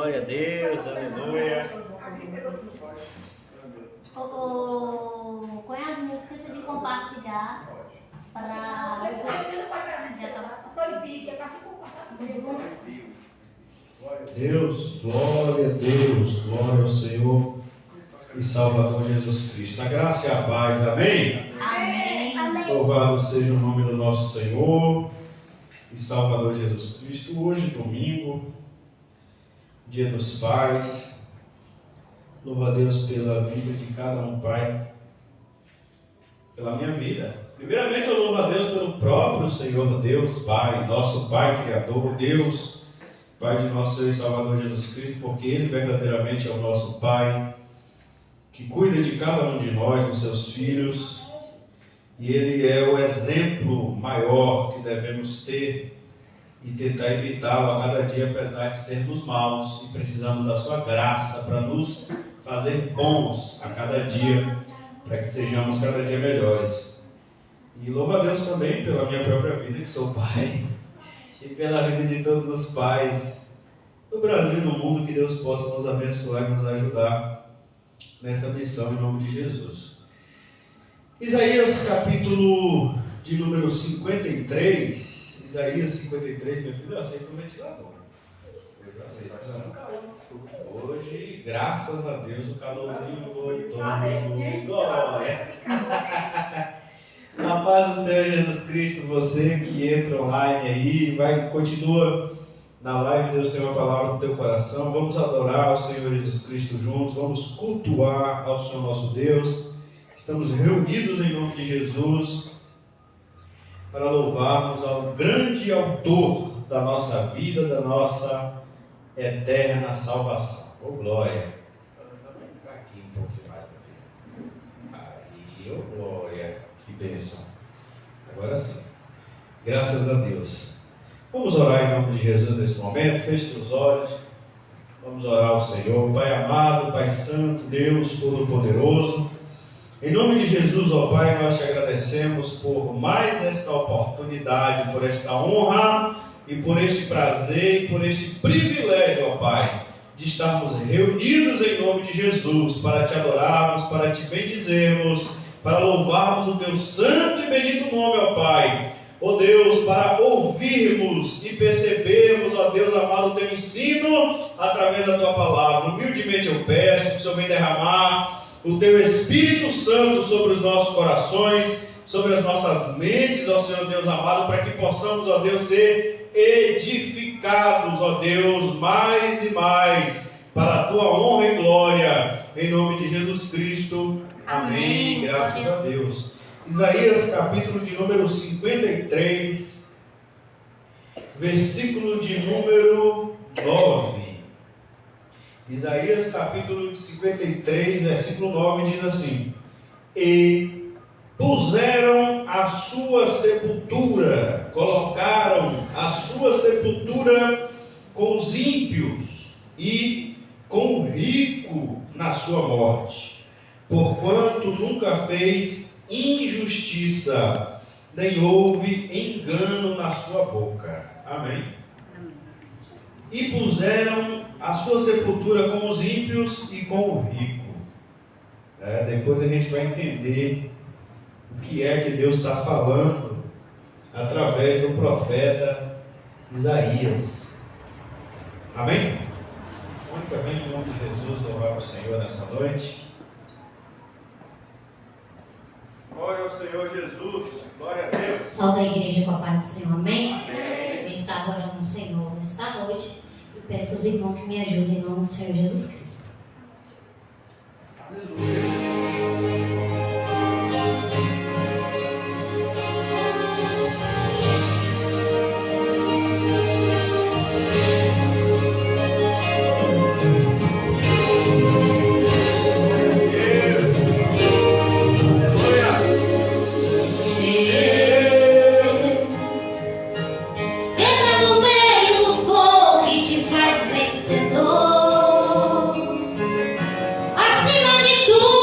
Glória a Deus, aleluia. O cunhado, não esqueça de compartilhar para... Já estava proibido, é para se compartilhar. Deus, glória a Deus, glória ao Senhor e Salvador Jesus Cristo. A graça e a paz, amém? Amém. Louvado seja o nome do nosso Senhor e Salvador Jesus Cristo. Hoje, domingo, dia dos pais. Louvo a Deus pela vida de cada um pai, pela minha vida. Primeiramente, eu louvo a Deus pelo próprio Senhor Deus, Pai, nosso Pai Criador, Deus, Pai de nosso Senhor e Salvador Jesus Cristo, porque Ele verdadeiramente é o nosso Pai, que cuida de cada um de nós, dos seus filhos, e Ele é o exemplo maior que devemos ter e tentar imitá-lo a cada dia, apesar de sermos maus, e precisamos da sua graça para nos fazer bons a cada dia, para que sejamos cada dia melhores. E louvo a Deus também pela minha própria vida, que sou pai, e pela vida de todos os pais do Brasil e do mundo, que Deus possa nos abençoar e nos ajudar nessa missão em nome de Jesus. Isaías capítulo de número 53, Isaías 53, meu filho, eu aceito o ventilador. Hoje, graças a Deus, o calorzinho voltou. Glória! Na paz do Senhor Jesus Cristo, você que entra online aí, continua na live, Deus tem uma palavra no teu coração. Vamos adorar ao Senhor Jesus Cristo juntos, vamos cultuar ao Senhor nosso Deus. Estamos reunidos em nome de Jesus para louvarmos ao grande autor da nossa vida, da nossa eterna salvação. Oh, glória! Vem cá aqui um pouquinho mais, meu filho. Aí, oh, glória! Que bênção! Agora sim. Graças a Deus. Vamos orar em nome de Jesus nesse momento. Feche os olhos. Vamos orar ao Senhor. Pai amado, Pai santo, Deus todo-poderoso. Em nome de Jesus, ó Pai, nós te agradecemos por mais esta oportunidade, por esta honra e por este prazer e por este privilégio, ó Pai, de estarmos reunidos em nome de Jesus para te adorarmos, para te bendizermos, para louvarmos o teu santo e bendito nome, ó Pai. Ó Deus, para ouvirmos e percebermos, ó Deus amado, o teu ensino através da tua palavra. Humildemente eu peço que o Senhor venha derramar o teu Espírito Santo sobre os nossos corações, sobre as nossas mentes, ó Senhor Deus amado, para que possamos, ó Deus, ser edificados, ó Deus, mais e mais, para a tua honra e glória, em nome de Jesus Cristo. Amém. Graças a Deus. Isaías capítulo de número 53, versículo de número 9. Isaías capítulo 53, versículo 9 diz assim: E puseram a sua sepultura, colocaram a sua sepultura com os ímpios e com o rico na sua morte, porquanto nunca fez injustiça, nem houve engano na sua boca. Amém. E puseram a sua sepultura com os ímpios e com o rico. Depois a gente vai entender o que é que Deus está falando através do profeta Isaías. Amém? Mônica, vem em nome de Jesus louvar o Senhor nessa noite. Glória ao Senhor Jesus, glória a Deus. Salve a igreja com a paz do Senhor, amém? Eu estava orando ao Senhor nesta noite e peço aos irmãos que me ajudem em nome do Senhor Jesus Cristo. Aleluia. Acima de tudo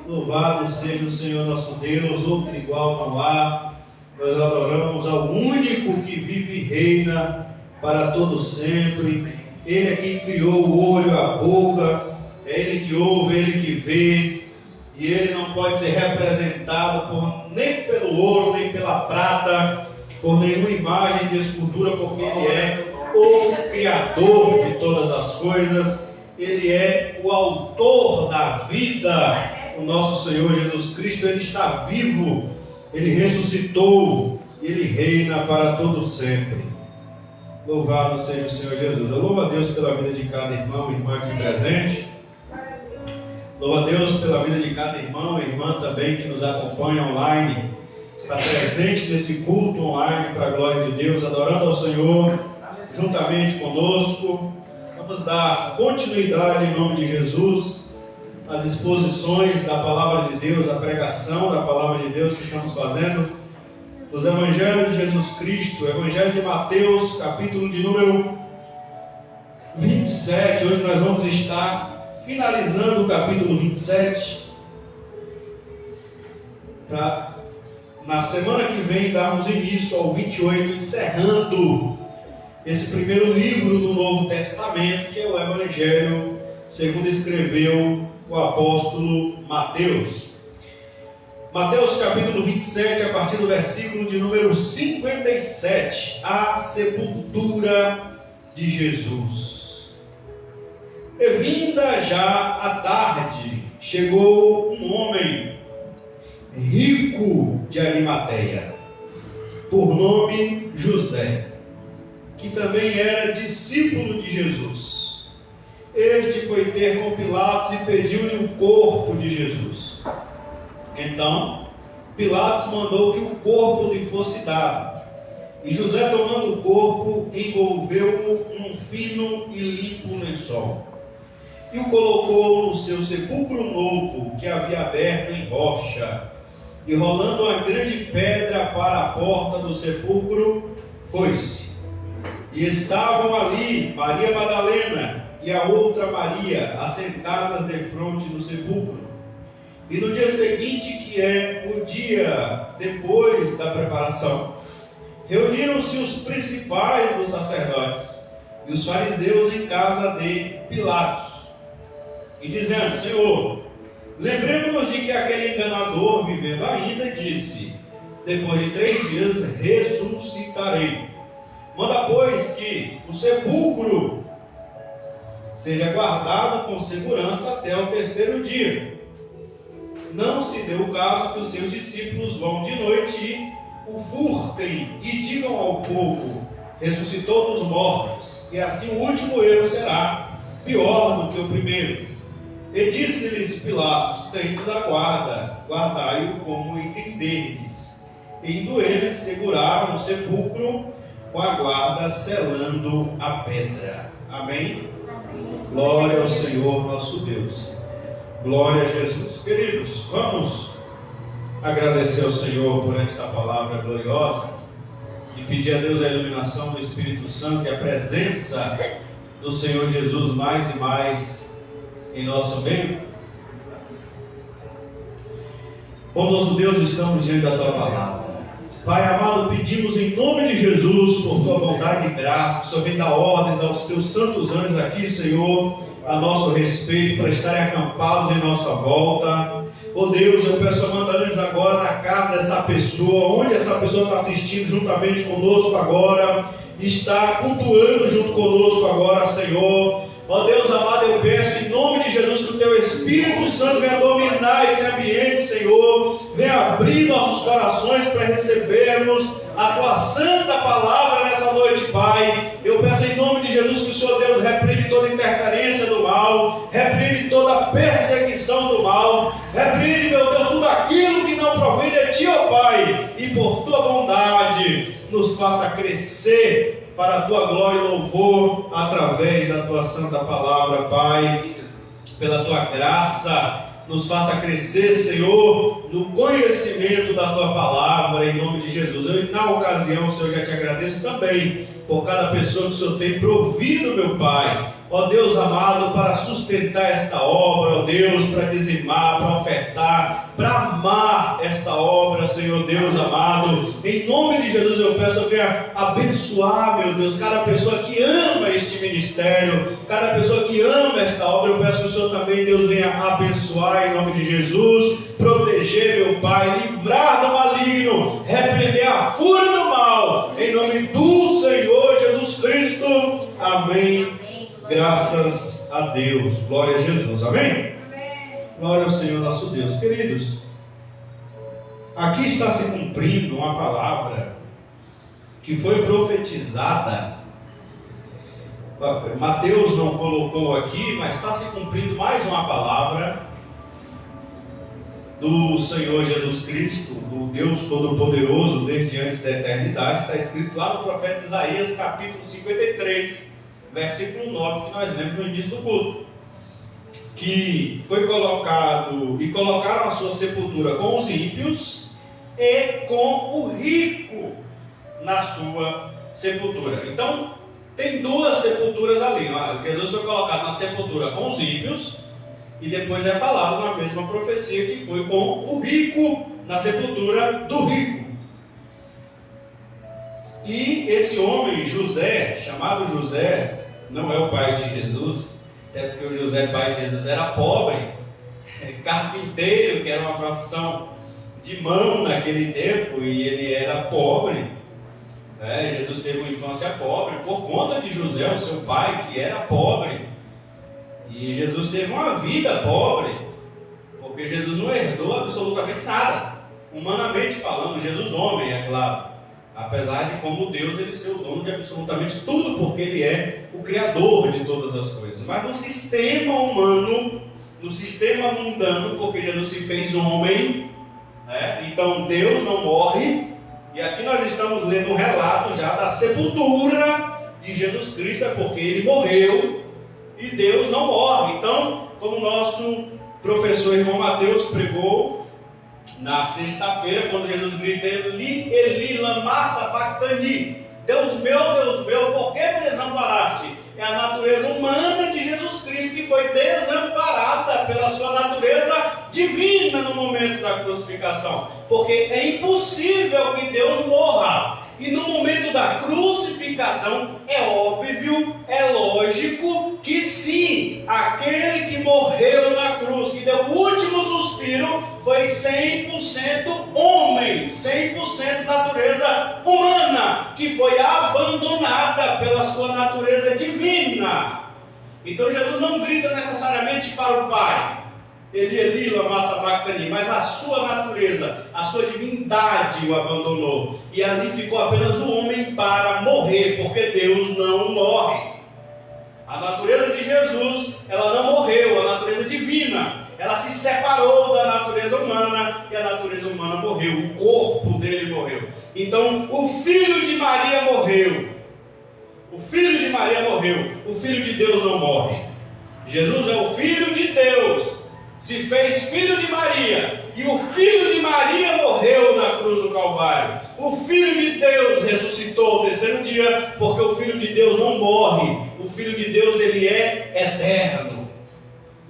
Louvado seja o Senhor nosso Deus, outro igual não há. Nós adoramos ao único que vive e reina para todo sempre. Ele é quem criou o olho, a boca, é Ele que ouve, é Ele que vê. E Ele não pode ser representado nem pelo ouro, nem pela prata, por nenhuma imagem de escultura, porque Ele é o Criador de todas as coisas. Ele é o autor da vida. O nosso Senhor Jesus Cristo, Ele está vivo, Ele ressuscitou, Ele reina para todo sempre. Louvado seja o Senhor Jesus. Eu louvo a Deus pela vida de cada irmão e irmã aqui presente. Louvo a Deus pela vida de cada irmão e irmã também que nos acompanha online, está presente nesse culto online para a glória de Deus, adorando ao Senhor juntamente conosco. Vamos dar continuidade em nome de Jesus às exposições da Palavra de Deus, a pregação da Palavra de Deus que estamos fazendo dos Evangelhos de Jesus Cristo, Evangelho de Mateus, capítulo de número 27. Hoje nós vamos estar finalizando o capítulo 27, para na semana que vem darmos início ao 28, encerrando esse primeiro livro do Novo Testamento, que é o Evangelho segundo escreveu o apóstolo Mateus. Mateus capítulo 27, a partir do versículo de número 57, a sepultura de Jesus. E vinda já a tarde, chegou um homem rico de Arimateia, por nome José, que também era discípulo de Jesus. Este foi ter com Pilatos e pediu-lhe o corpo de Jesus. Então, Pilatos mandou que o corpo lhe fosse dado. E José, tomando o corpo, envolveu-o num fino e limpo lençol. E o colocou no seu sepulcro novo, que havia aberto em rocha. E rolando uma grande pedra para a porta do sepulcro, foi-se. E estavam ali Maria Madalena e a outra Maria, assentadas defronte do sepulcro. E no dia seguinte, que é o dia depois da preparação, reuniram-se os principais dos sacerdotes e os fariseus em casa de Pilatos, e dizendo: Senhor, lembremos-nos de que aquele enganador, vivendo ainda, disse: depois de 3 dias ressuscitarei. Manda, pois, que o sepulcro seja guardado com segurança até o 3º dia. Não se deu o caso que os seus discípulos vão de noite e o furtem e digam ao povo: ressuscitou dos mortos, e assim o último erro será pior do que o primeiro. E disse-lhes Pilatos: tendes a guarda, guardai-o como entenderdes. E indo eles, seguraram o sepulcro com a guarda, selando a pedra. Amém? Glória ao Senhor nosso Deus. Glória a Jesus. Queridos, vamos agradecer ao Senhor por esta palavra gloriosa e pedir a Deus a iluminação do Espírito Santo e a presença do Senhor Jesus mais e mais em nosso meio. Bom nosso Deus, estamos diante da Tua palavra. Pai amado, pedimos em nome de Jesus, por Tua bondade e graça, que o Senhor venha dar ordens aos Teus santos anjos aqui, Senhor, a nosso respeito, para estarem acampados em nossa volta. Oh Deus, eu peço, manda anjos agora na casa dessa pessoa, onde essa pessoa está assistindo juntamente conosco agora, está cultuando junto conosco agora, Senhor. Ó Deus amado, eu peço em nome de Jesus que o Teu Espírito Santo venha dominar esse ambiente, Senhor. Venha abrir nossos corações para recebermos a Tua santa palavra nessa noite, Pai. Eu peço em nome de Jesus que o Senhor Deus repreende toda interferência do mal, repreende toda perseguição do mal, repreende, meu Deus, tudo aquilo que não provém de Ti, ó Pai. E por Tua bondade nos faça crescer para a Tua glória e louvor, através da Tua santa palavra, Pai. Pela Tua graça, nos faça crescer, Senhor, no conhecimento da Tua palavra, em nome de Jesus. Eu, na ocasião, Senhor, já Te agradeço também por cada pessoa que o Senhor tem provido, meu Pai. ó Deus amado, para sustentar esta obra, ó Deus, para dizimar, para ofertar, para amar esta obra, Senhor Deus amado. Em nome de Jesus eu peço, venha abençoar, meu Deus, cada pessoa que ama este ministério, cada pessoa que ama esta obra. Eu peço que o Senhor também, Deus, venha abençoar em nome de Jesus, proteger, meu Pai, livrar do maligno, repreender a fúria do mal, em nome do Senhor Jesus Cristo. Amém. Graças a Deus. Glória a Jesus. Amém? Glória ao Senhor nosso Deus. Queridos, aqui está se cumprindo uma palavra que foi profetizada. Mateus não colocou aqui, mas está se cumprindo mais uma palavra do Senhor Jesus Cristo, do Deus Todo-Poderoso, desde antes da eternidade. Está escrito lá no profeta Isaías, capítulo 53, versículo 9, que nós lemos no início do culto. Que foi colocado, e colocaram a sua sepultura com os ímpios e com o rico na sua sepultura. Então, tem duas sepulturas ali. Jesus foi colocado na sepultura com os ímpios, e depois é falado na mesma profecia que foi com o rico, na sepultura do rico. E esse homem, José, chamado José, não é o pai de Jesus, até porque o José, pai de Jesus, era pobre, carpinteiro, que era uma profissão de mão naquele tempo, e ele era pobre. Jesus teve uma infância pobre por conta de José, o seu pai, que era pobre. E Jesus teve uma vida pobre, porque Jesus não herdou absolutamente nada, humanamente falando. Jesus homem, é claro, apesar de como Deus ele ser o dono de absolutamente tudo, porque ele é o criador de todas as coisas. Mas no sistema humano, no sistema mundano, porque Jesus se fez homem, então Deus não morre. E aqui nós estamos lendo um relato já da sepultura de Jesus Cristo, porque ele morreu e Deus não morre. Então, como o nosso professor irmão Mateus pregou na sexta-feira, quando Jesus grita: Eli, Eli, lama sabachthani, Deus meu, por que me desamparaste? É a natureza humana de Jesus Cristo que foi desamparada pela sua natureza divina no momento da crucificação, porque é impossível que Deus morra. E no momento da crucificação, é óbvio, é lógico que sim, aquele que morreu na cruz, que deu o último suspiro, foi 100% homem, 100% natureza humana, que foi abandonada pela sua natureza divina. Então Jesus não grita necessariamente para o Pai, Eli, Eli, lama sabachthani, mas a sua natureza, a sua divindade o abandonou. E ali ficou apenas o homem para morrer, porque Deus não morre. A natureza de Jesus, ela não morreu, a natureza divina, ela se separou da natureza humana, e a natureza humana morreu, o corpo dele morreu. Então, o filho de Maria morreu. O filho de Maria morreu, o filho de Deus não morre. Jesus é o filho de Deus, se fez filho de Maria, e o filho de Maria morreu na cruz do Calvário. O filho de Deus ressuscitou ao terceiro dia, porque o filho de Deus não morre, o filho de Deus ele é eterno.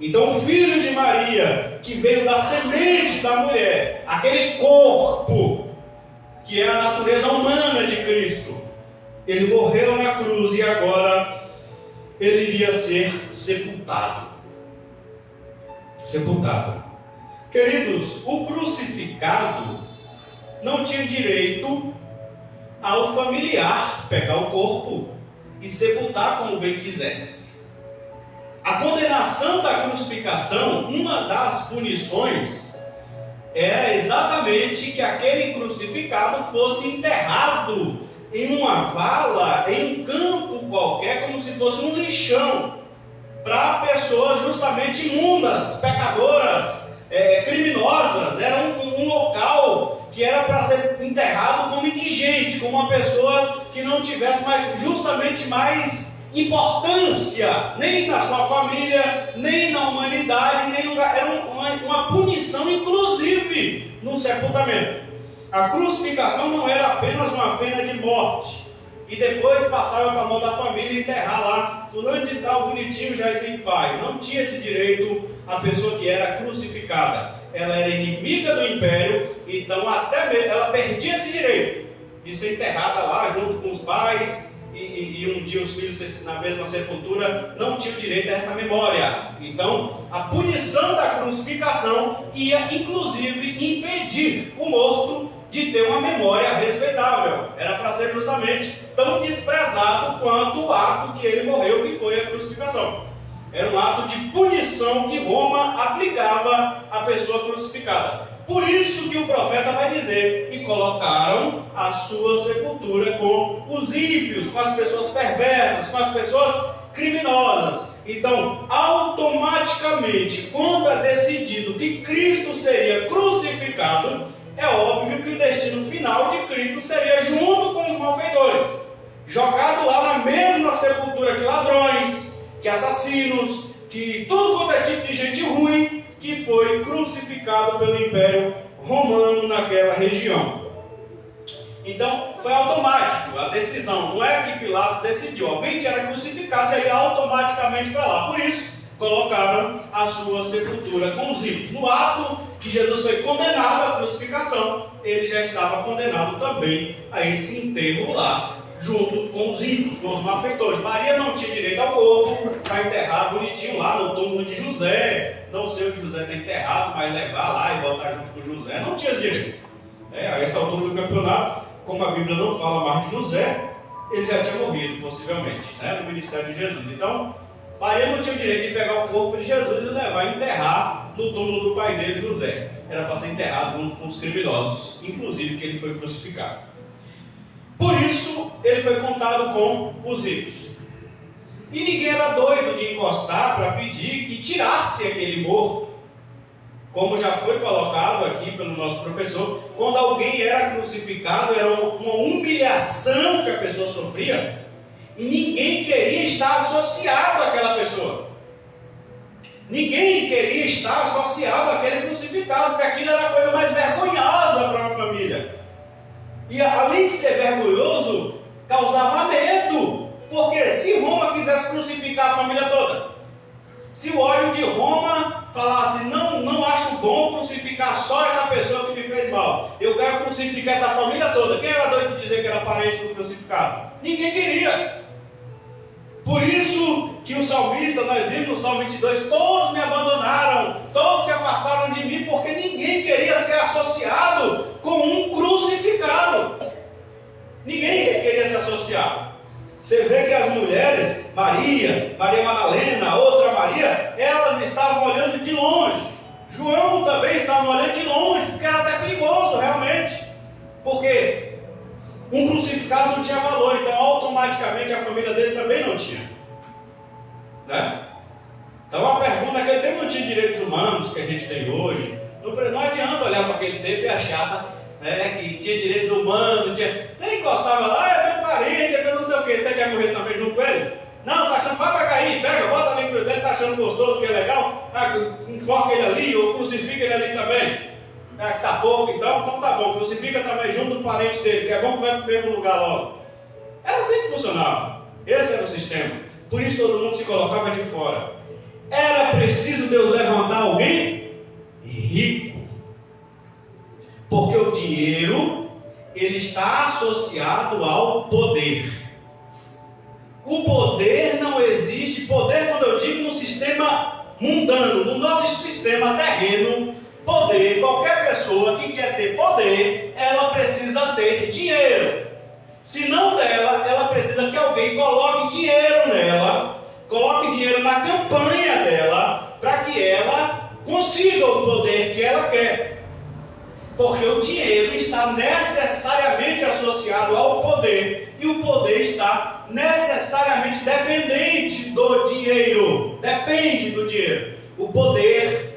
Então o filho de Maria, que veio da semente da mulher, aquele corpo que é a natureza humana de Cristo, ele morreu na cruz e agora ele iria ser sepultado. Queridos, o crucificado não tinha direito ao familiar pegar o corpo e sepultar como bem quisesse. A condenação da crucificação, uma das punições, era exatamente que aquele crucificado fosse enterrado em uma vala, em um campo qualquer, como se fosse um lixão, para pessoas justamente imundas, pecadoras, criminosas. Era um local que era para ser enterrado como indigente, como uma pessoa que não tivesse justamente mais importância, nem na sua família, nem na humanidade, nem no lugar. Era uma punição, inclusive, no sepultamento. A crucificação não era apenas uma pena de morte, e depois passava para a mão da família e enterrar lá, fulano de tal, bonitinho, já em paz. Não tinha esse direito a pessoa que era crucificada. Ela era inimiga do império, então até mesmo ela perdia esse direito de ser enterrada lá junto com os pais, e um dia os filhos na mesma sepultura, não tinham direito a essa memória. Então a punição da crucificação ia inclusive impedir o morto de ter uma memória respeitável. Era para ser justamente tão desprezado quanto o ato que ele morreu, que foi a crucificação. Era um ato de punição que Roma aplicava à pessoa crucificada. Por isso que o profeta vai dizer: e colocaram a sua sepultura com os ímpios, com as pessoas perversas, com as pessoas criminosas. Então, automaticamente, quando é decidido que Cristo seria crucificado, é óbvio que o destino final de Cristo seria junto com os malfeitores, jogado lá na mesma sepultura que ladrões, que assassinos, que tudo quanto é tipo de gente ruim que foi crucificado pelo Império Romano naquela região. Então foi automático a decisão, não é que Pilatos decidiu, alguém que era crucificado já ia automaticamente para lá. Por isso colocaram a sua sepultura com os ímpios. No ato que Jesus foi condenado à crucificação, ele já estava condenado também a esse enterro lá, junto com os ímpios, com os malfeitores. Maria não tinha direito ao corpo para enterrar bonitinho lá no túmulo de José. Não sei onde José tem enterrado, mas levar lá e botar junto com José, não tinha direito. A essa altura do campeonato, como a Bíblia não fala mais de José, ele já tinha morrido, possivelmente, no ministério de Jesus. Então, Maria não tinha o direito de pegar o corpo de Jesus e levar e enterrar no túmulo do pai dele, José. Era para ser enterrado junto com os criminosos, inclusive que ele foi crucificado. Por isso, ele foi contado com os ímpios. E ninguém era doido de encostar para pedir que tirasse aquele morto. Como já foi colocado aqui pelo nosso professor, quando alguém era crucificado, era uma humilhação que a pessoa sofria, e ninguém queria estar associado àquela pessoa. Ninguém queria estar associado àquele crucificado, porque aquilo era a coisa mais vergonhosa para uma família. E além de ser vergonhoso, causava medo. Porque se Roma quisesse crucificar a família toda, se o óleo de Roma falasse: não acho bom crucificar só essa pessoa que me fez mal, eu quero crucificar essa família toda. Quem era doido de dizer que era parente do crucificado? Ninguém queria. Por isso que o salmista, nós vimos no Salmo 22, todos me abandonaram, todos se afastaram de mim, porque ninguém queria ser associado com um crucificado. Ninguém queria se associar. Você vê que as mulheres, Maria Madalena, outra Maria, elas estavam olhando de longe. João também estava olhando de longe, porque era até perigoso realmente. Porque um crucificado não tinha valor, então automaticamente a família dele também não tinha. Então a pergunta: naquele tempo não tinha direitos humanos que a gente tem hoje. Não adianta olhar para aquele tempo e achar que tinha direitos humanos. Você encostava lá: é meu parente, é meu não sei o que. Você quer morrer também junto com ele? Não, tá achando, vai pegar aí, pega, bota ali pro dedo, tá achando gostoso, que é legal, enfoca ele ali, ou crucifica ele ali também. Que tá pouco, então tá bom, crucifica também junto do parente dele, que é bom que vai pro mesmo lugar logo. Era assim que funcionava. Esse era o sistema. Por isso todo mundo se colocava de fora. Era preciso Deus levantar alguém rico. Porque o dinheiro, ele está associado ao poder. O poder não existe. Poder, quando eu digo no sistema mundano, no nosso sistema terreno, poder, qualquer pessoa que quer ter poder, ela precisa ter dinheiro. Se não dela, ela precisa que alguém coloque dinheiro nela, coloque dinheiro na campanha dela, para que ela consiga o poder que ela quer. Porque o dinheiro está necessariamente associado ao poder, e o poder está necessariamente dependente do dinheiro. Depende do dinheiro. O poder,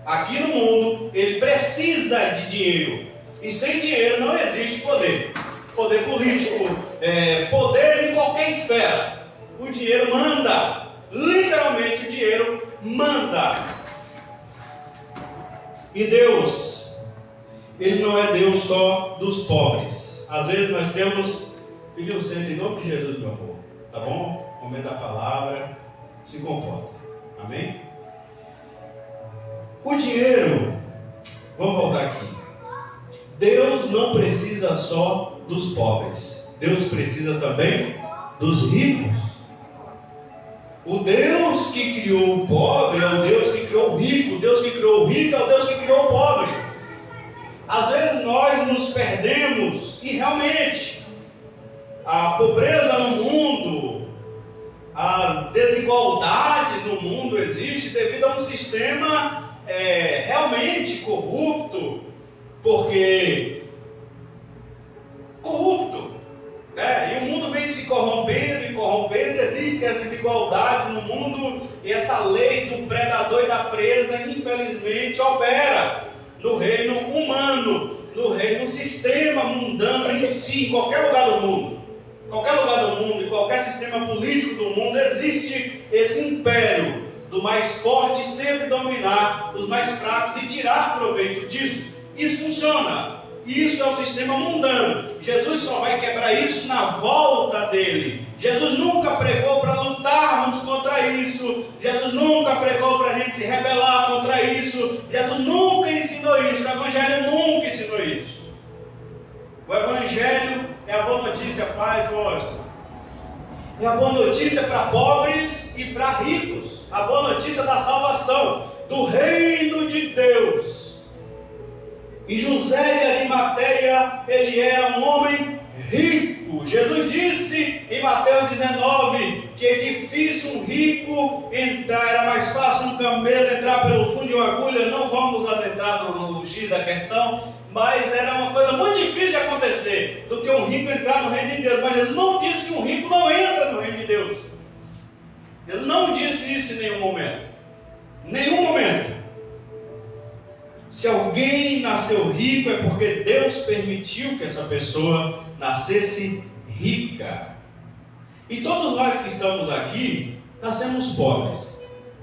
aqui no mundo, ele precisa de dinheiro. E sem dinheiro não existe poder. Poder político, poder em qualquer esfera. O dinheiro manda. Literalmente o dinheiro manda. E Deus, Ele não é Deus só dos pobres. Às vezes nós temos Filhinho, senta em nome de Jesus, meu amor. Tá bom? Momento da palavra. Se comporta. Amém? O dinheiro, vamos voltar aqui. Deus não precisa só dos pobres. Deus precisa também dos ricos. O Deus que criou o pobre é o Deus que criou o rico. O Deus que criou o rico é o Deus que criou o pobre. Às vezes nós nos perdemos e realmente a pobreza no mundo, as desigualdades no mundo existem devido a um sistema realmente corrupto, porque corrupto, e o mundo vem se corrompendo e corrompendo, existem as desigualdades no mundo e essa lei do predador e da presa infelizmente opera no reino humano, no sistema mundano em si, em qualquer lugar do mundo. Qualquer lugar do mundo, em qualquer sistema político do mundo, existe esse império do mais forte sempre dominar os mais fracos e tirar proveito disso. Isso funciona. Isso é o sistema mundano. Jesus só vai quebrar isso na volta dele. Jesus nunca pregou para lutarmos contra isso. Jesus nunca pregou para a gente se rebelar contra isso. Jesus nunca ensinou isso. O Evangelho nunca ensinou isso. O Evangelho é a boa notícia, paz, mostra. É a boa notícia para pobres e para ricos. A boa notícia da salvação, do reino de Deus. E José de Arimateia, ele era um homem rico. Jesus disse em Mateus 19 que é difícil um rico entrar, era mais fácil um camelo entrar pelo fundo de uma agulha. Não vamos adentrar no X da questão, mas era uma coisa muito difícil de acontecer do que um rico entrar no reino de Deus. Mas Jesus não disse que um rico não entra no reino de Deus. Jesus não disse isso em nenhum momento. Nenhum momento. Se alguém nasceu rico é porque Deus permitiu que essa pessoa nascesse rica. E todos nós que estamos aqui nascemos pobres.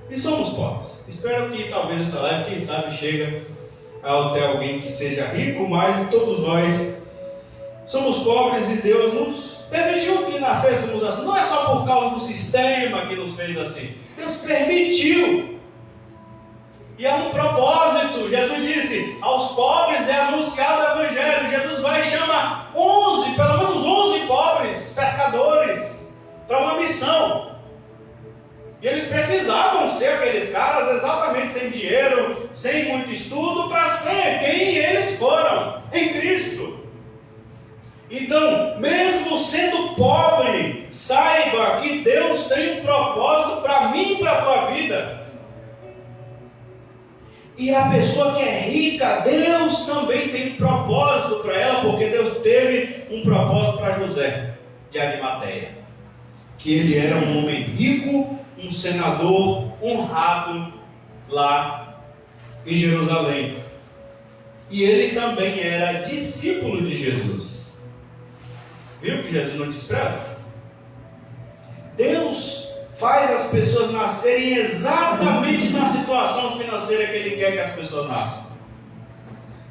E somos pobres. Espero que talvez essa live, quem sabe, chega até alguém que seja rico, mas todos nós somos pobres e Deus nos permitiu que nascêssemos assim. Não é só por causa do sistema que nos fez assim. Deus permitiu. E é um propósito. Jesus disse, aos pobres é anunciado o Evangelho. Jesus vai e chama 11, pelo menos 11 pobres, pescadores, para uma missão. E eles precisavam ser aqueles caras exatamente sem dinheiro, sem muito estudo, para ser quem eles foram, em Cristo. Então, mesmo sendo pobre, saiba que Deus tem um propósito para mim e para a tua vida. E a pessoa que é rica, Deus também tem um propósito para ela, porque Deus teve um propósito para José de Arimateia. Que ele era um homem rico, um senador honrado lá em Jerusalém. E ele também era discípulo de Jesus. Viu que Jesus não despreza? Deus faz as pessoas nascerem exatamente na situação financeira que Ele quer que as pessoas nasçam.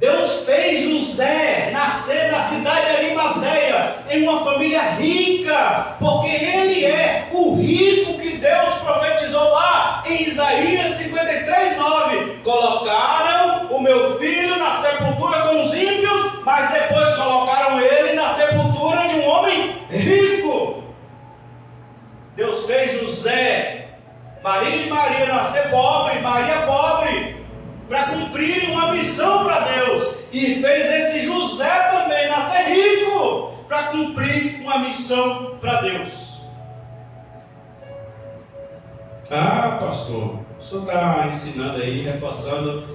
Deus fez José nascer na cidade de Arimateia, em uma família rica, porque ele é o rico que Deus profetizou lá em Isaías 53:9. Colocaram o meu filho na sepultura com os ímpios, mas depois colocaram ele na sepultura de um homem rico. Deus fez José, marido de Maria, nascer pobre, Maria pobre, para cumprir uma missão para Deus. E fez esse José também nascer rico, para cumprir uma missão para Deus. Ah, pastor, o senhor está ensinando aí, reforçando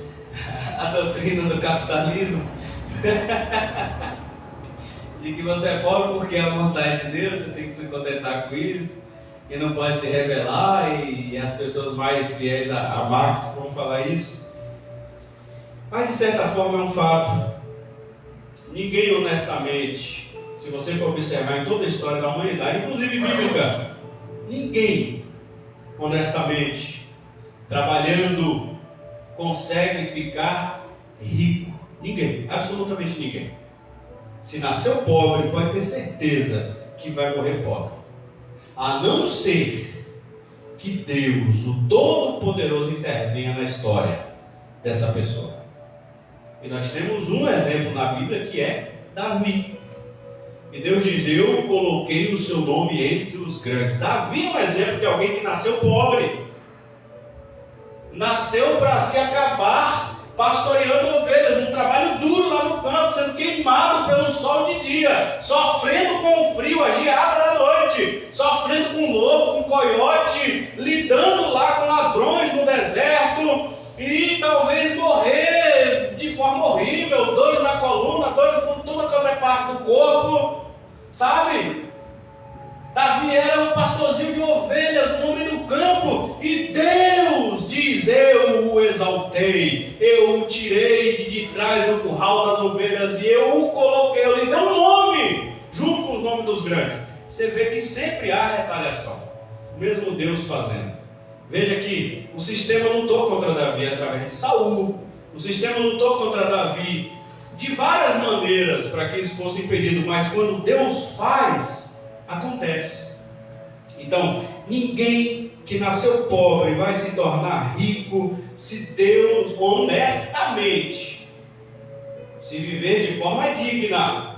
a doutrina do capitalismo? De que você é pobre porque é a vontade de Deus, você tem que se contentar com isso. E não pode se rebelar, e as pessoas mais fiéis a Marx vão falar isso. Mas de certa forma é um fato. Ninguém honestamente, se você for observar em toda a história da humanidade, inclusive bíblica, ninguém honestamente, trabalhando, consegue ficar rico. Ninguém, absolutamente ninguém. Se nasceu pobre, pode ter certeza que vai morrer pobre. A não ser que Deus, o Todo-Poderoso, intervenha na história dessa pessoa. E nós temos um exemplo na Bíblia que é Davi. E Deus diz: eu coloquei o seu nome entre os grandes. Davi é um exemplo de alguém que nasceu pobre. Nasceu para se acabar pastoreando ovelhas, num trabalho duro lá no campo, sendo queimado pelo sol de dia, sofrendo com o frio, a geada da noite, sofrendo com lobo, com coiote, lidando lá com ladrões no deserto, e talvez morrer de forma horrível, dores na coluna, dores por toda qualquer parte do corpo, sabe? Davi era um pastorzinho de ovelhas, um homem do campo, e Deus diz: eu o exaltei, eu o tirei de trás do curral das ovelhas e eu o coloquei, eu lhe dei um nome, junto com os nomes dos grandes. Você vê que sempre há retaliação, mesmo Deus fazendo. Veja que o sistema lutou contra Davi através de Saul, o sistema lutou contra Davi de várias maneiras para que isso fosse impedido, mas quando Deus faz, acontece. Então, ninguém que nasceu pobre vai se tornar rico se Deus, honestamente, se viver de forma digna,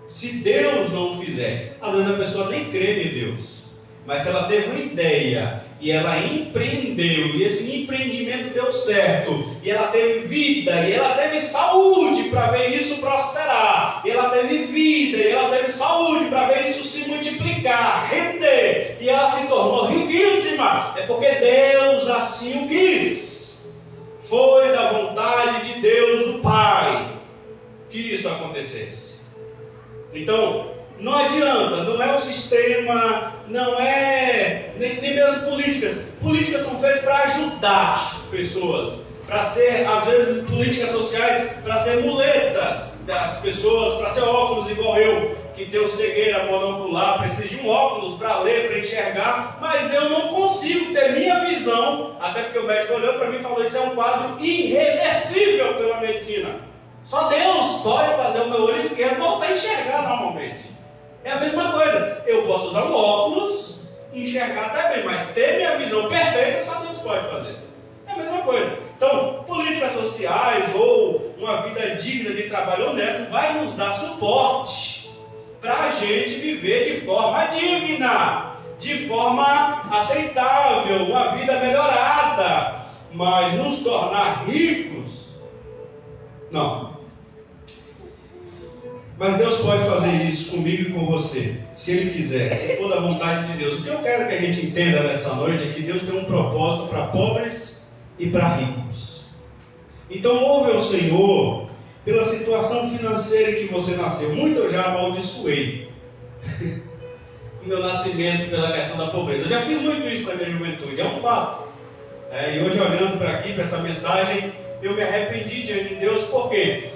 se Deus não fizer. Às vezes a pessoa nem crê em Deus, mas se ela teve uma ideia e ela empreendeu, e esse empreendimento deu certo, e ela teve vida, e ela teve saúde para ver isso prosperar, e ela teve vida, e ela teve saúde para ver isso se multiplicar, render, e ela se tornou riquíssima, é porque Deus assim o quis. Foi da vontade de Deus o Pai que isso acontecesse. Então, não adianta, não é o sistema, não é nem mesmo políticas. Políticas são feitas para ajudar pessoas, para ser, às vezes, políticas sociais, para ser muletas das pessoas, para ser óculos igual eu, que tenho cegueira monocular, preciso de um óculos para ler, para enxergar, mas eu não consigo ter minha visão, até porque o médico olhou para mim e falou: isso é um quadro irreversível pela medicina. Só Deus pode fazer o meu olho esquerdo voltar a enxergar normalmente. É a mesma coisa, eu posso usar um óculos e enxergar até bem, mas ter minha visão perfeita só Deus pode fazer. É a mesma coisa. Então, políticas sociais ou uma vida digna de trabalho honesto vai nos dar suporte para a gente viver de forma digna, de forma aceitável, uma vida melhorada, mas nos tornar ricos, não. Mas Deus pode fazer isso comigo e com você, se Ele quiser, se for da vontade de Deus. O que eu quero que a gente entenda nessa noite é que Deus tem um propósito para pobres e para ricos. Então louve ao Senhor pela situação financeira em que você nasceu. Muito eu já amaldiçoei o meu nascimento pela questão da pobreza. Eu já fiz muito isso na minha juventude, é um fato. E hoje, olhando para aqui, para essa mensagem, eu me arrependi diante de Deus, porque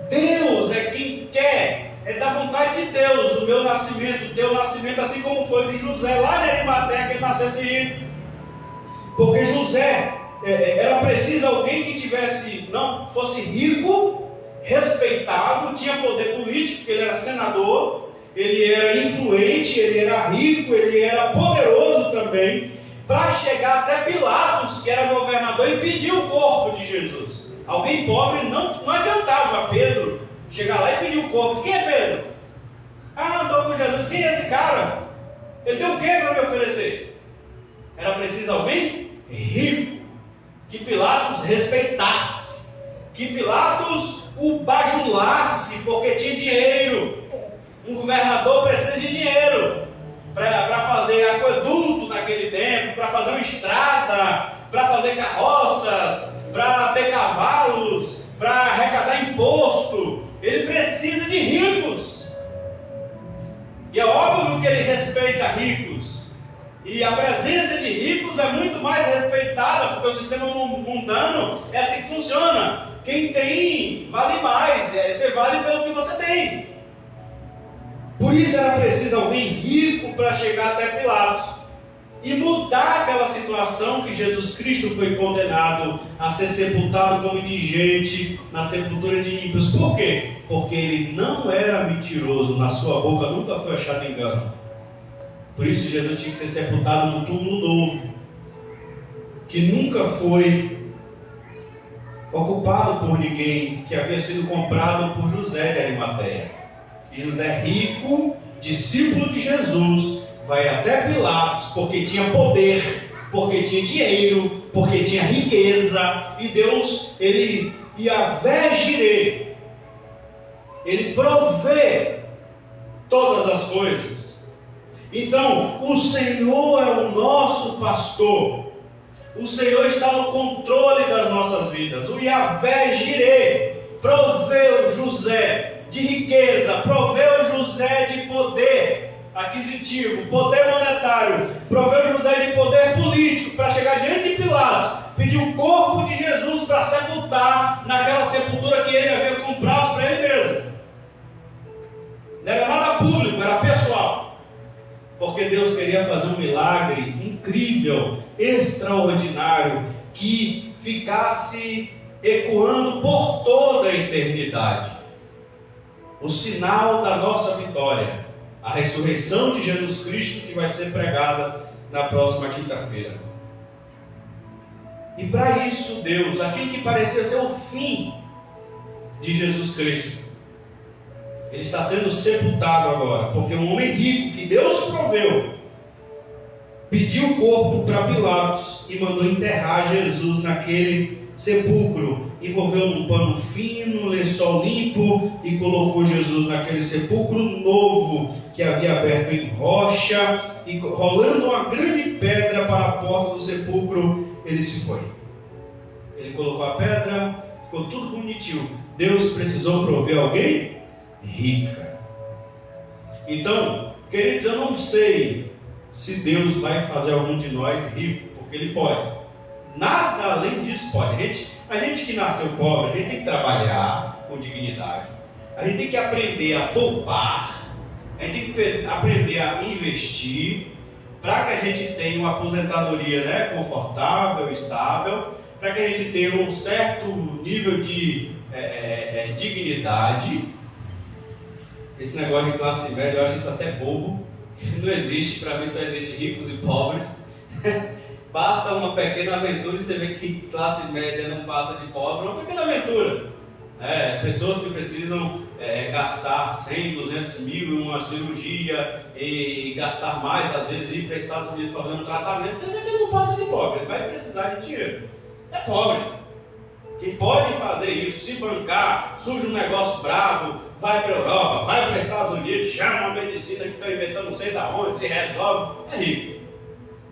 Deus é quem quer, é da vontade de Deus, o meu nascimento, o teu nascimento, assim como foi de José, lá em Arimateia, que ele nascesse rico. Porque José, era preciso alguém que não fosse rico, respeitado, tinha poder político, porque ele era senador, ele era influente, ele era rico, ele era poderoso também, para chegar até Pilatos, que era governador, e pedir o corpo de Jesus. Alguém pobre não adiantava Pedro chegar lá e pedir o corpo. Quem é Pedro? Andou com Jesus. Quem é esse cara? Ele tem o que para me oferecer? Era preciso alguém rico, que Pilatos respeitasse, que Pilatos o bajulasse, porque tinha dinheiro. Um governador precisa de dinheiro para fazer aqueduto naquele tempo, para fazer uma estrada, para fazer carroças, para ter cavalos, para arrecadar imposto. Ele precisa de ricos. E é óbvio que ele respeita ricos. E a presença de ricos é muito mais respeitada, porque o sistema mundano é assim que funciona. Quem tem vale mais, você vale pelo que você tem. Por isso era preciso alguém rico para chegar até Pilatos. e mudar aquela situação que Jesus Cristo foi condenado a ser sepultado como indigente na sepultura de ímpios. Por quê? Porque ele não era mentiroso, na sua boca nunca foi achado engano. Por isso Jesus tinha que ser sepultado no túmulo novo, que nunca foi ocupado por ninguém, que havia sido comprado por José de Arimateia. E José, rico, discípulo de Jesus, vai até Pilatos porque tinha poder, porque tinha dinheiro, porque tinha riqueza, e Deus, ele Yahvé Jireh, ele provê todas as coisas. Então, o Senhor é o nosso pastor. O Senhor está no controle das nossas vidas. O Yahvé Jireh proveu José de riqueza, proveu José de poder aquisitivo, poder monetário, proveu José de poder político para chegar diante de Pilatos, pedir o corpo de Jesus para sepultar naquela sepultura que ele havia comprado para ele mesmo. Não era nada público, era pessoal. Porque Deus queria fazer um milagre incrível, extraordinário, que ficasse ecoando por toda a eternidade. O sinal da nossa vitória, a ressurreição de Jesus Cristo, que vai ser pregada na próxima quinta-feira. E para isso Deus, aquilo que parecia ser o fim de Jesus Cristo, ele está sendo sepultado agora, porque um homem rico que Deus proveu pediu o corpo para Pilatos e mandou enterrar Jesus naquele sepulcro. Envolveu num pano fino, um lençol limpo e colocou Jesus naquele sepulcro novo que havia aberto em rocha, e rolando uma grande pedra para a porta do sepulcro, ele se foi. Ele colocou a pedra, ficou tudo bonitinho. Deus precisou prover alguém rica. Então, queridos, eu não sei se Deus vai fazer algum de nós rico, porque Ele pode. Nada além disso pode. A gente que nasceu pobre, a gente tem que trabalhar com dignidade. A gente tem que aprender a poupar. A gente tem que aprender a investir, para que a gente tenha uma aposentadoria, confortável, estável, para que a gente tenha um certo nível de dignidade. Esse negócio de classe média, eu acho isso até bobo. Não existe, para mim só existe ricos e pobres. Basta uma pequena aventura e você vê que classe média não passa de pobre. Uma pequena aventura. Pessoas que precisam gastar 100, 200 mil em uma cirurgia e gastar mais, às vezes ir para os Estados Unidos para fazer um tratamento, você vê que ele não passa de pobre, ele vai precisar de dinheiro. É pobre. Quem pode fazer isso, se bancar, surge um negócio bravo, vai para a Europa, vai para os Estados Unidos, chama uma medicina que estão inventando não sei da onde, se resolve, é rico.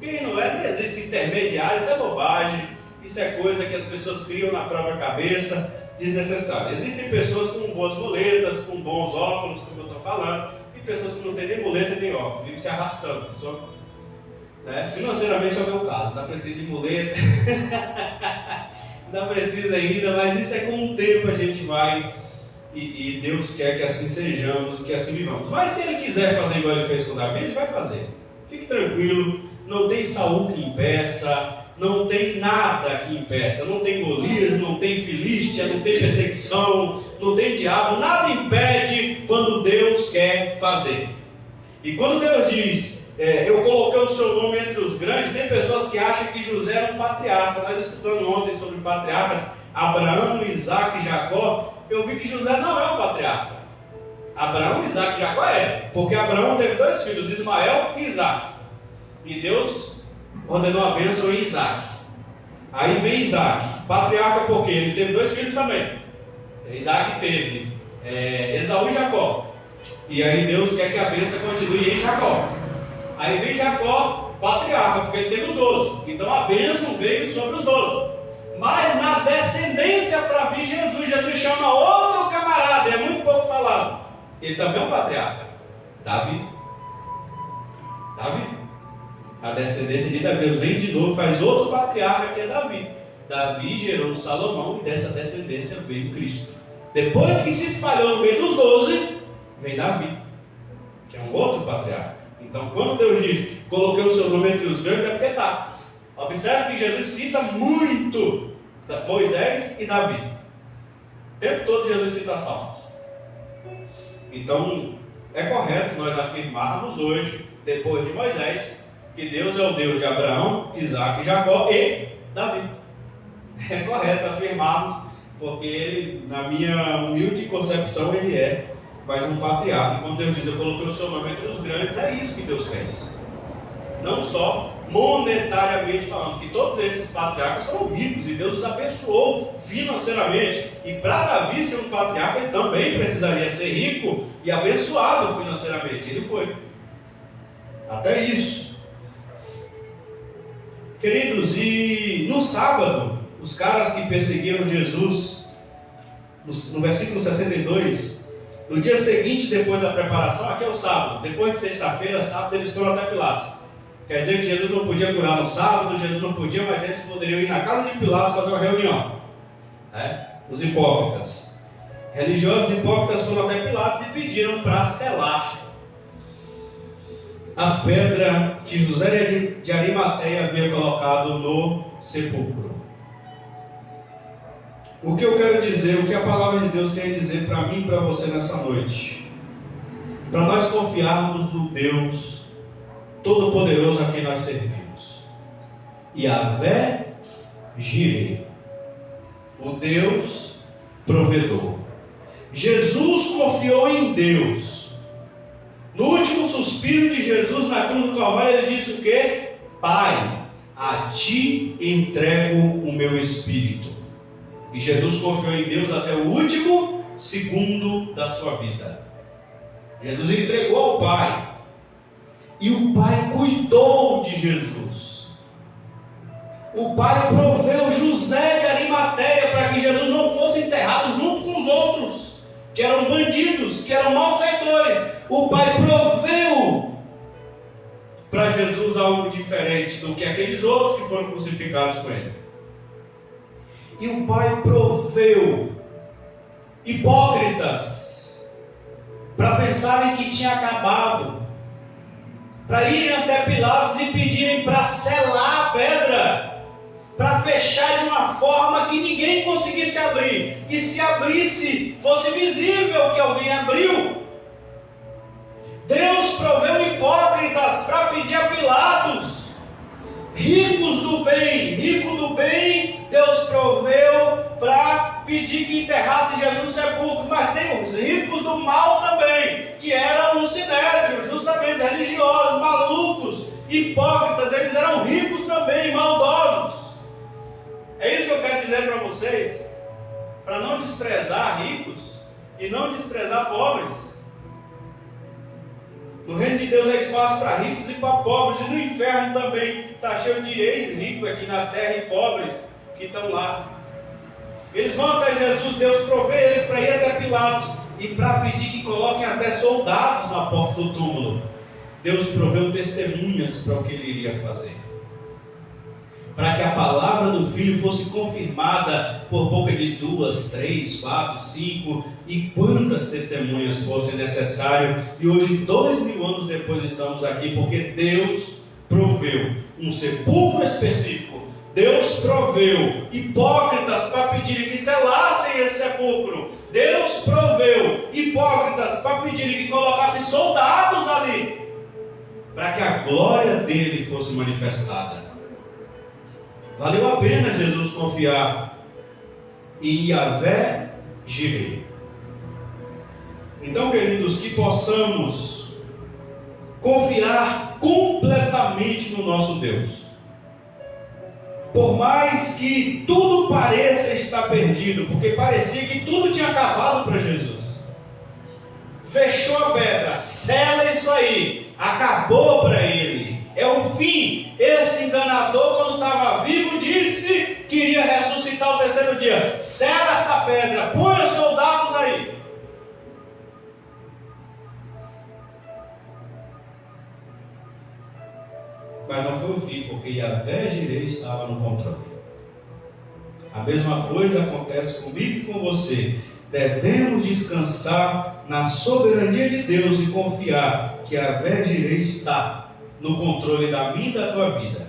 Quem não é, existe intermediário, isso é bobagem, isso é coisa que as pessoas criam na própria cabeça, desnecessária. Existem pessoas com boas muletas, com bons óculos, como eu estou falando, e pessoas que não têm nem muleta nem óculos, vivem se arrastando. Financeiramente é o meu caso, não precisa de muleta, não precisa ainda, mas isso é com o tempo a gente vai, e Deus quer que assim sejamos, que assim vivamos. Mas se Ele quiser fazer igual Ele fez com Davi, Ele vai fazer. Fique tranquilo, não tem Saul que impeça, não tem nada que impeça, não tem Golias, não tem Filístia, não tem perseguição, não tem diabo, nada impede quando Deus quer fazer. E quando Deus diz, eu coloquei o seu nome entre os grandes, tem pessoas que acham que José era um patriarca. Nós estudando ontem sobre patriarcas, Abraão, Isaac e Jacó, eu vi que José não é um patriarca. Abraão, Isaac e Jacó porque Abraão teve 2 filhos, Ismael e Isaac. E Deus ordenou a bênção em Isaac. Aí vem Isaac, patriarca porque ele teve 2 filhos também. Isaac teve Esaú e Jacó. E aí Deus quer que a bênção continue em Jacó. Aí vem Jacó, patriarca, porque ele teve os 12. Então a bênção veio sobre os 12. Mas na descendência para vir Jesus, Jesus chama outro camarada, é muito pouco falado. Ele também é um patriarca, Davi. A descendência de Davi, Deus vem de novo, faz outro patriarca que é Davi. Davi gerou Salomão e dessa descendência veio Cristo. Depois que se espalhou no meio dos 12, vem Davi, que é um outro patriarca. Então, quando Deus diz, coloquei o seu nome entre os grandes, é porque está. Observe que Jesus cita muito Moisés e Davi. O tempo todo Jesus cita Salmos. Então, é correto nós afirmarmos hoje, depois de Moisés, que Deus é o Deus de Abraão, Isaac, Jacó e Davi. É correto afirmarmos, porque ele, na minha humilde concepção, ele é mais um patriarca. E quando Deus diz, eu coloquei o seu nome entre os grandes, é isso que Deus fez. Não só monetariamente falando, que todos esses patriarcas foram ricos e Deus os abençoou financeiramente. E para Davi ser um patriarca, ele também precisaria ser rico e abençoado financeiramente. Ele foi. Até isso. Queridos, e no sábado, os caras que perseguiram Jesus, no versículo 62, no dia seguinte, depois da preparação, aqui é o sábado, depois de sexta-feira, sábado, eles foram até Pilatos. Quer dizer que Jesus não podia curar no sábado, Jesus não podia, mas eles poderiam ir na casa de Pilatos fazer uma reunião. Os hipócritas. Religiosos hipócritas foram até Pilatos e pediram para selar a pedra que José de Arimateia havia colocado no sepulcro. O que eu quero dizer, o que a palavra de Deus tem a dizer para mim e para você nessa noite? Para nós confiarmos no Deus Todo-Poderoso a quem nós servimos. Yahvé Jireh, o Deus provedor. Jesus confiou em Deus. No último suspiro de Jesus na cruz do Calvário, ele disse o quê? Pai, a ti entrego o meu espírito. E Jesus confiou em Deus até o último segundo da sua vida. Jesus entregou ao Pai. E o Pai cuidou de Jesus. O Pai proveu José de Arimateia para que Jesus não fosse enterrado junto com os outros, que eram bandidos, que eram malfeitores. O Pai proveu para Jesus algo diferente do que aqueles outros que foram crucificados com ele. E o Pai proveu hipócritas para pensarem que tinha acabado, para irem até Pilatos e pedirem para selar a pedra, para fechar de uma forma que ninguém conseguisse abrir, e se abrisse, fosse visível que alguém abriu. Deus proveu hipócritas para pedir a Pilatos, ricos do bem, rico do bem, Deus proveu para pedir que enterrasse Jesus no sepulcro. Mas tem os ricos do mal também, que eram no sinédrio, justamente religiosos, malucos, hipócritas. Eles eram ricos também, maldosos. É isso que eu quero dizer para vocês, para não desprezar ricos e não desprezar pobres. No reino de Deus é espaço para ricos e para pobres, e no inferno também está cheio de ex-ricos aqui na terra e pobres que estão lá. Eles vão até Jesus, Deus provê eles para ir até Pilatos e para pedir que coloquem até soldados na porta do túmulo. Deus proveu testemunhas para o que ele iria fazer, para que a palavra do Filho fosse confirmada por boca de 2, 3, 4, 5 e quantas testemunhas fossem necessário. E hoje, 2000 anos depois, estamos aqui porque Deus proveu um sepulcro específico. Deus proveu hipócritas para pedirem que selassem esse sepulcro. Deus proveu hipócritas para pedirem que colocassem soldados ali, para que a glória dele fosse manifestada. Valeu a pena Jesus confiar em Yahvé Jireh. Então, queridos, que possamos confiar completamente no nosso Deus. Por mais que tudo pareça estar perdido, porque parecia que tudo tinha acabado para Jesus. Fechou a pedra, sela isso aí, acabou para ele. É o fim. Esse enganador, quando estava vivo, disse que iria ressuscitar o terceiro dia. Sela essa pedra, põe os soldados aí. Mas não foi o fim, porque Yahvé Jireh estava no controle. A mesma coisa acontece comigo e com você. devemos descansar na soberania de Deus e confiar que a Virgem está no controle da minha e da tua vida.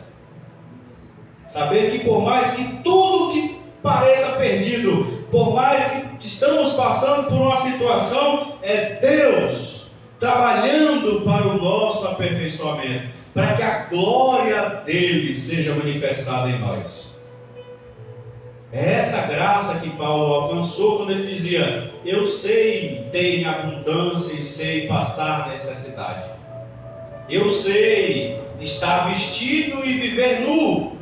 Saber que por mais que tudo que pareça perdido, por mais que estamos passando por uma situação, é Deus trabalhando para o nosso aperfeiçoamento, para que a glória dele seja manifestada em nós. É essa graça que Paulo alcançou quando ele dizia: eu sei ter em abundância e sei passar necessidade. Eu sei estar vestido e viver nu.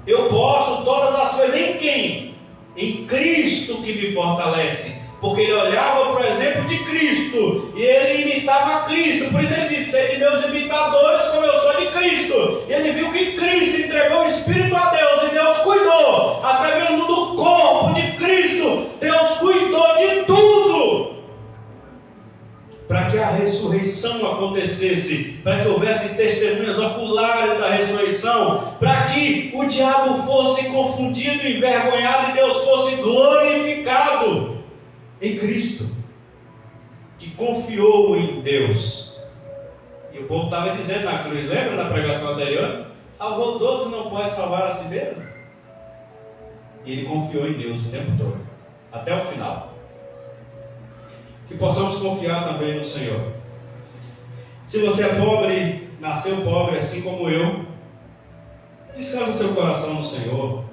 Eu posso todas as coisas em quem? Em Cristo que me fortalece. Porque ele olhava para o exemplo de Cristo e ele imitava Cristo. Por isso ele disse: sede meus imitadores como eu sou de Cristo. E ele viu que Cristo entregou o Espírito a Deus e Deus cuidou até mesmo do corpo de Cristo. Deus cuidou de tudo para que a ressurreição acontecesse, para que houvesse testemunhas oculares da ressurreição, para que o diabo fosse confundido, envergonhado e Deus fosse glorificado em Cristo, que confiou em Deus. E o povo estava dizendo na cruz, lembra na pregação anterior? Salvou os outros e não pode salvar a si mesmo. E ele confiou em Deus o tempo todo, até o final. Que possamos confiar também no Senhor. Se você é pobre, nasceu pobre assim como eu, descansa seu coração no Senhor.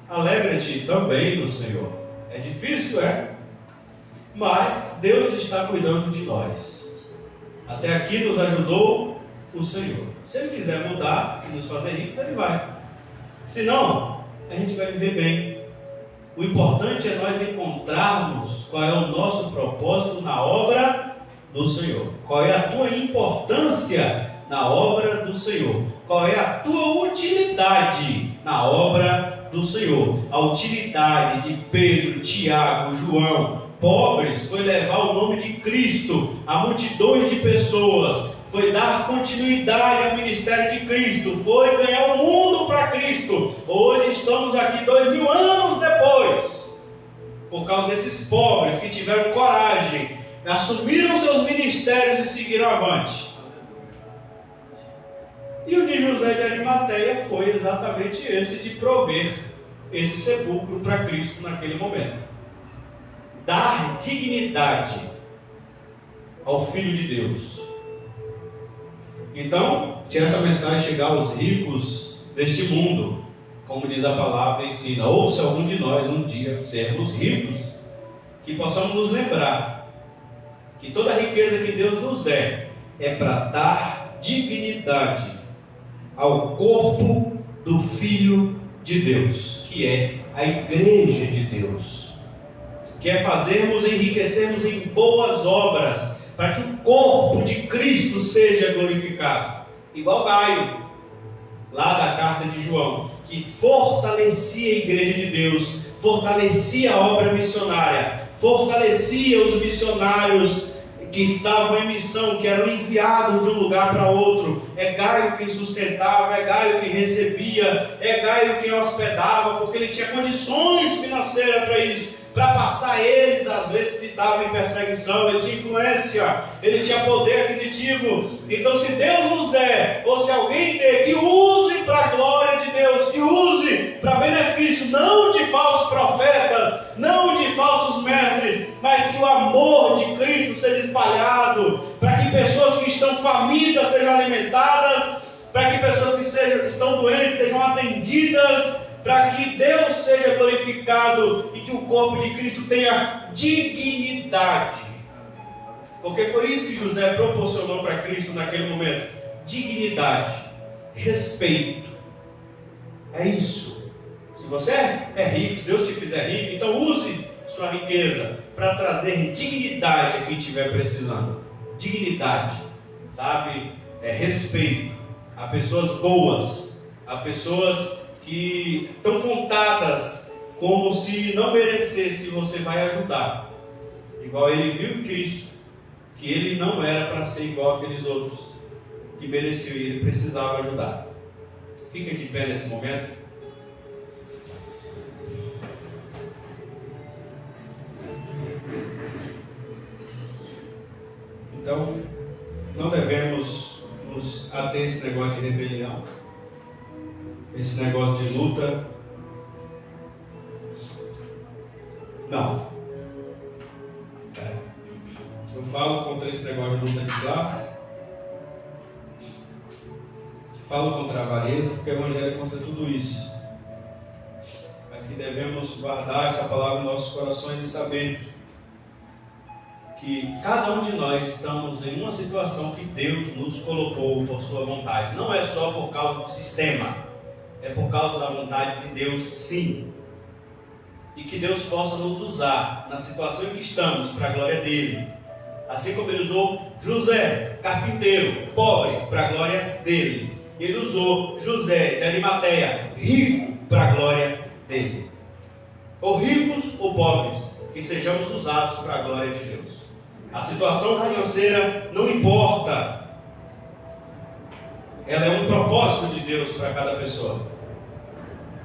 Alegra-te também no Senhor. É difícil, mas Deus está cuidando de nós. Até aqui nos ajudou o Senhor. Se Ele quiser mudar e nos fazer ricos, Ele vai. Se não, a gente vai viver bem. O importante é nós encontrarmos qual é o nosso propósito na obra do Senhor. Qual é a tua importância na obra do Senhor. Qual é a tua utilidade na obra do Senhor. A utilidade de Pedro, Tiago, João, pobres, foi levar o nome de Cristo a multidões de pessoas. Foi dar continuidade ao ministério de Cristo, foi ganhar o mundo para Cristo. Hoje estamos aqui 2000 anos depois, por causa desses pobres que tiveram coragem, assumiram seus ministérios e seguiram avante. E o de José de Arimateia foi exatamente esse, de prover esse sepulcro para Cristo naquele momento. Dar dignidade ao Filho de Deus. Então, se essa mensagem chegar aos ricos deste mundo, como diz a palavra, ensina, ou se algum de nós um dia sermos ricos, que possamos nos lembrar que toda a riqueza que Deus nos der é para dar dignidade ao corpo do Filho de Deus, que é a Igreja de Deus, que é fazermos, enriquecermos em boas obras, para que o corpo de Cristo seja glorificado. Igual Gaio, lá da carta de João, que fortalecia a igreja de Deus, fortalecia a obra missionária, fortalecia os missionários que estavam em missão, que eram enviados de um lugar para outro. É Gaio quem sustentava, é Gaio quem recebia, é Gaio quem hospedava, porque ele tinha condições financeiras para isso. Para passar eles, às vezes, se estava em perseguição, ele tinha influência, ele tinha poder aquisitivo. Então, se Deus nos der, ou se alguém der, que use para a glória de Deus, que use para benefício, não de falsos profetas, não de falsos mestres, mas que o amor de Cristo seja espalhado, para que pessoas que estão famintas sejam alimentadas, para que pessoas que estão doentes sejam atendidas, para que Deus seja glorificado e que o corpo de Cristo tenha dignidade. Porque foi isso que José proporcionou para Cristo naquele momento. Dignidade, respeito. É isso. Se você é rico, se Deus te fizer rico, então use sua riqueza para trazer dignidade a quem estiver precisando. Dignidade, sabe? Respeito a pessoas boas, a pessoas que estão contadas como se não merecesse, você vai ajudar. Igual ele viu em Cristo, que ele não era para ser igual àqueles outros que mereciam, e ele precisava ajudar. Fica de pé nesse momento. Então, não devemos nos ater a esse negócio de rebelião, esse negócio de luta. Não. Eu falo contra esse negócio de luta de classe. Falo contra a avareza, porque o Evangelho é contra tudo isso. Mas que devemos guardar essa palavra em nossos corações e saber que cada um de nós estamos em uma situação que Deus nos colocou por sua vontade. Não é só por causa do sistema, é por causa da vontade de Deus, sim. E que Deus possa nos usar na situação em que estamos, para a glória dele. Assim como ele usou José, carpinteiro, pobre, para a glória dele. Ele usou José de Arimateia, rico, para a glória dele. Ou ricos ou pobres, que sejamos usados para a glória de Deus. A situação financeira não importa. Ela é um propósito de Deus para cada pessoa.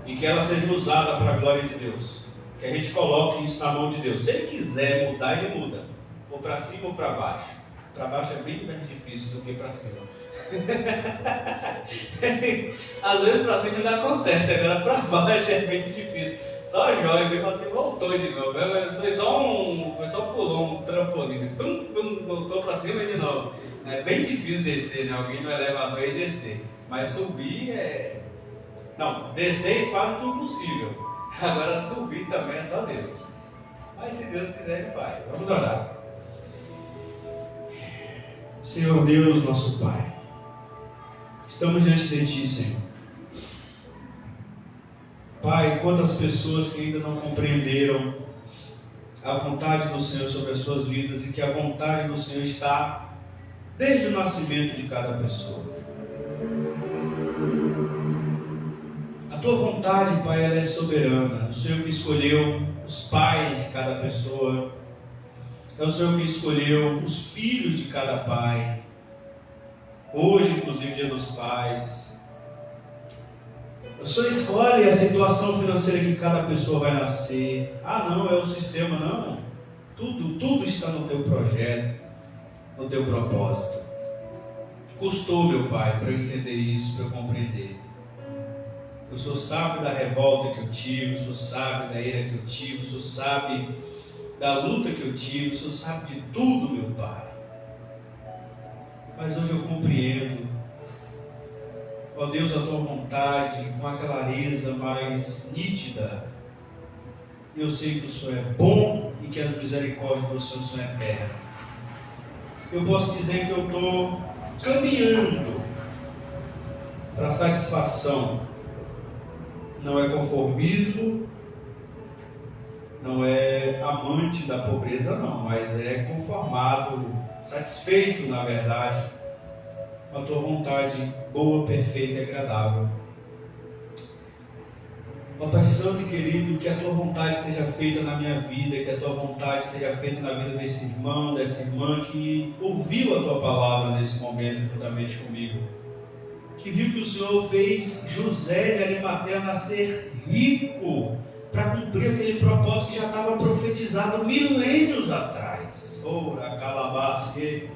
E que ela seja usada para a glória de Deus. Que a gente coloque isso na mão de Deus. Se ele quiser mudar, ele muda. Ou para cima ou para baixo. Para baixo é bem mais difícil do que para cima. Às vezes para cima ainda acontece, agora para baixo é bem difícil. Só a joia mesmo assim voltou de novo. Foi só um pulão, um trampolim. Pum, pum, voltou para cima de novo. É bem difícil descer, né? Alguém no elevador e descer. Mas subir é. Não, descer é quase impossível. Agora subir também é só Deus. Mas se Deus quiser, ele faz. Vamos orar. Senhor Deus, nosso Pai, estamos diante de Ti, Senhor. Pai, quantas pessoas que ainda não compreenderam a vontade do Senhor sobre as suas vidas e que a vontade do Senhor está desde o nascimento de cada pessoa. A Tua vontade, Pai, ela é soberana. O Senhor que escolheu os pais de cada pessoa. É o Senhor que escolheu os filhos de cada pai. Hoje, inclusive, Dia dos Pais. O Senhor escolhe a situação financeira que cada pessoa vai nascer. Ah, não, é o sistema, não. Tudo está no Teu projeto, no Teu propósito. Custou, meu Pai, para eu entender isso, para eu compreender. O Senhor sabe da revolta que eu tive, o Senhor sabe da ira que eu tive, o Senhor sabe da luta que eu tive, o Senhor sabe de tudo, meu Pai. Mas hoje eu compreendo, ó Deus, a Tua vontade com a clareza mais nítida. Eu sei que o Senhor é bom e que as misericórdias do Senhor são eternas. Eu posso dizer que eu estou caminhando para a satisfação. Não é conformismo, não é amante da pobreza, não, mas é conformado, satisfeito, na verdade, com a Tua vontade boa, perfeita e agradável. Ó Pai Santo e querido, que a Tua vontade seja feita na minha vida, que a Tua vontade seja feita na vida desse irmão, dessa irmã que ouviu a Tua palavra nesse momento juntamente comigo. Que viu que o Senhor fez José de Arimateia nascer rico para cumprir aquele propósito que já estava profetizado milênios atrás. Ora, calabasse,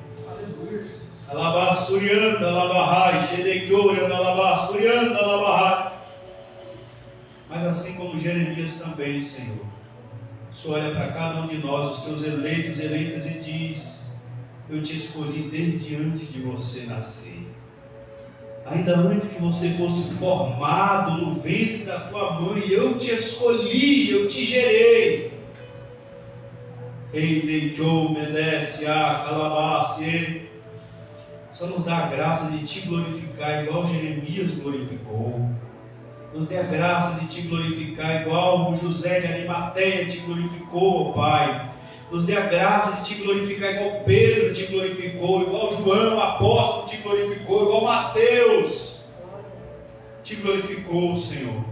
alabassurianda, alabarrai, xedequioranda, alabassurianda, alabarrai. Mas assim como Jeremias também, Senhor, o Senhor olha para cada um de nós, os Teus eleitos e eleitas, e diz: eu te escolhi desde antes de você nascer. Ainda antes que você fosse formado no ventre da tua mãe, eu te escolhi, eu te gerei. Só nos dá a graça de te glorificar igual Jeremias glorificou. Nos dê a graça de te glorificar igual o José de Arimateia te glorificou, Pai. Nos dê a graça de te glorificar igual Pedro te glorificou, igual João, apóstolo, te glorificou, igual Mateus te glorificou, Senhor.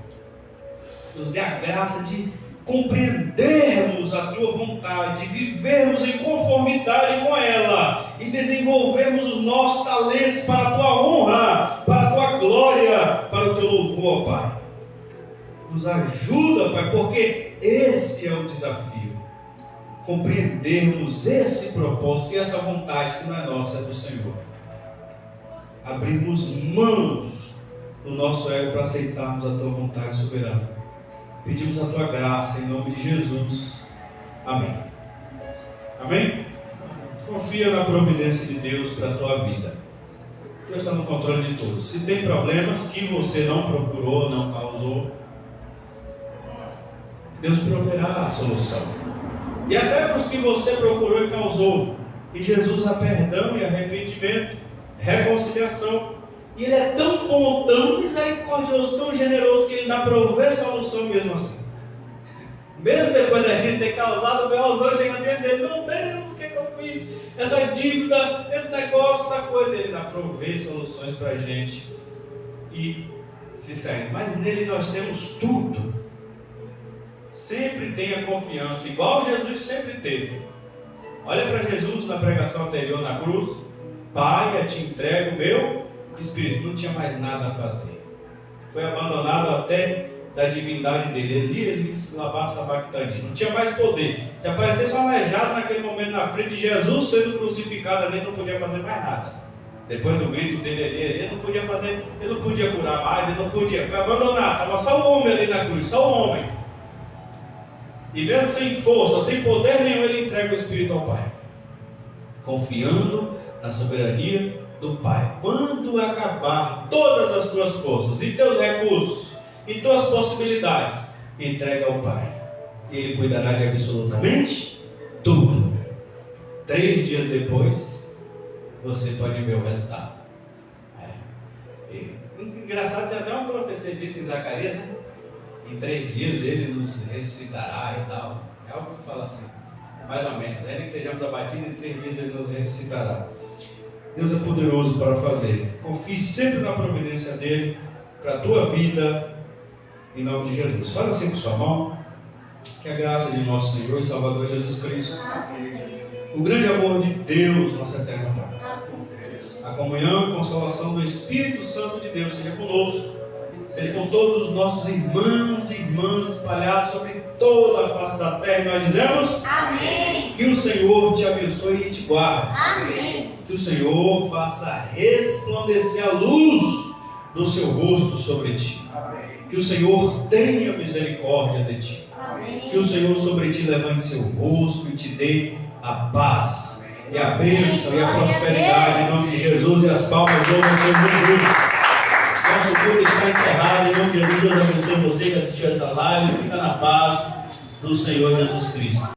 Nos dê a graça de compreendermos a Tua vontade, vivermos em conformidade com ela e desenvolvermos os nossos talentos para a Tua honra, para a Tua glória, para o Teu louvor, Pai. Nos ajuda, Pai, porque esse é o desafio. compreendermos esse propósito e essa vontade que não é nossa, é do Senhor. Abrirmos mãos do nosso ego para aceitarmos a tua vontade soberana. Pedimos a tua graça em nome de Jesus. Amém. Amém? Confia na providência de Deus para a tua vida. Deus está no controle de tudo. Se tem problemas que você não procurou, não causou, Deus proverá a solução. E até para os que você procurou e causou, e Jesus há perdão e arrependimento, reconciliação. E Ele é tão bom, tão misericordioso, tão generoso, que Ele dá para prover solução mesmo assim. Mesmo depois da gente ter causado o B.O., chega dentro dele: meu Deus, o que eu fiz? Essa dívida, esse negócio, essa coisa. Ele dá para prover soluções para a gente e se segue. Mas nele nós temos tudo. Sempre tenha confiança, igual Jesus sempre teve. Olha para Jesus na pregação anterior na cruz: Pai, eu te entrego o meu Espírito. Não tinha mais nada a fazer. Foi abandonado até da divindade dele. Ele lavar sabactani. Não tinha mais poder. Se aparecesse um aleijado naquele momento na frente de Jesus sendo crucificado ali, ele não podia fazer mais nada. Depois do grito dele ali, ele não podia fazer, ele não podia curar mais, ele não podia. Foi abandonado. Estava só o homem ali na cruz, só o homem. E mesmo sem força, sem poder nenhum, ele entrega o Espírito ao Pai, confiando na soberania do Pai. Quando acabar todas as tuas forças e teus recursos e tuas possibilidades, entrega ao Pai. Ele cuidará de absolutamente tudo. 3 dias depois, você pode ver o resultado. Engraçado, tem até uma profecia disso em Zacarias, né? Em 3 dias ele nos ressuscitará e tal. É algo que fala assim, mais ou menos. Ainda que sejamos abatidos, em 3 dias ele nos ressuscitará. Deus é poderoso para fazer. Confie sempre na providência dele para a tua vida, em nome de Jesus. Fala assim com sua mão: que a graça de nosso Senhor e Salvador Jesus Cristo, o grande amor de Deus, nosso eterno Pai, a comunhão e consolação do Espírito Santo de Deus seja conosco, seja com todos os nossos irmãos e irmãs espalhados sobre toda a face da terra. E nós dizemos: amém. Que o Senhor te abençoe e te guarde. Amém. Que o Senhor faça resplandecer a luz do seu rosto sobre ti. Amém. Que o Senhor tenha misericórdia de ti. Amém. Que o Senhor sobre ti levante seu rosto e te dê a paz, e a bênção e a prosperidade, em nome de Jesus. E as palmas do Senhor Jesus. Nosso culto está encerrado. Em nome de Jesus, Deus abençoe você que assistiu essa live. Fica na paz do Senhor Jesus Cristo.